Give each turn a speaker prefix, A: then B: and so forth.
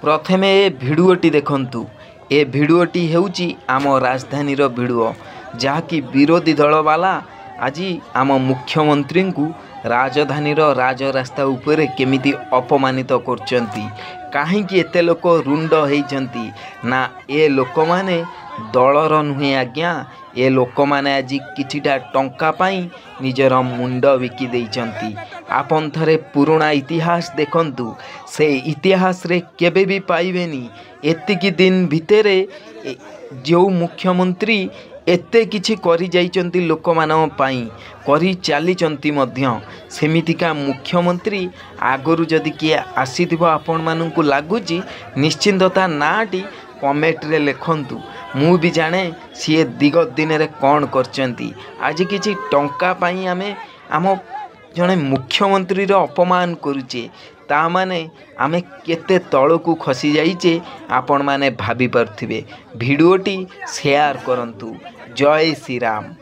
A: प्रथमे ए भिडियोटी देखंतु। ए भिडियोटी हेउची आम राजधानी भिडियो जहाँकि विरोधी दल वाला आज आम मुख्यमंत्री को राजधानी राजरास्ता उपरे केमिति अपमानित करचंती। काहींकि एते लोक रुंड होइचंती ना ए लोक माने दलर नुहे आज्ञा। ए लोक माने आज किछिटा टंका पाई निजर मुंड बिकी देइचंती। आपन थरे पुराना इतिहास देखंतु। से इतिहास रे केबे भी पाइबेनी एतिकी दिन भितरे जो मुख्यमंत्री एते किछि करि जाइचंती लोक मानन पाई करि चालिचंती मध्य सेमितिका मुख्यमंत्री आगरु जदि किए आसीथिबो आपण माननकु लागुची निश्चिंतता नाटी कमेंट रे लिखंतु। मु भी जाने सी दिगत दिन रे कौन करचंती। आज किछि टंका पाई आमे आम जने मुख्यमंत्री रो अपमान करूचे ता माने आमे केते तळकु खसी जाइचे आपण माने भाबी परथिबे। भिडियोटी शेयर करंतु। जय श्री राम।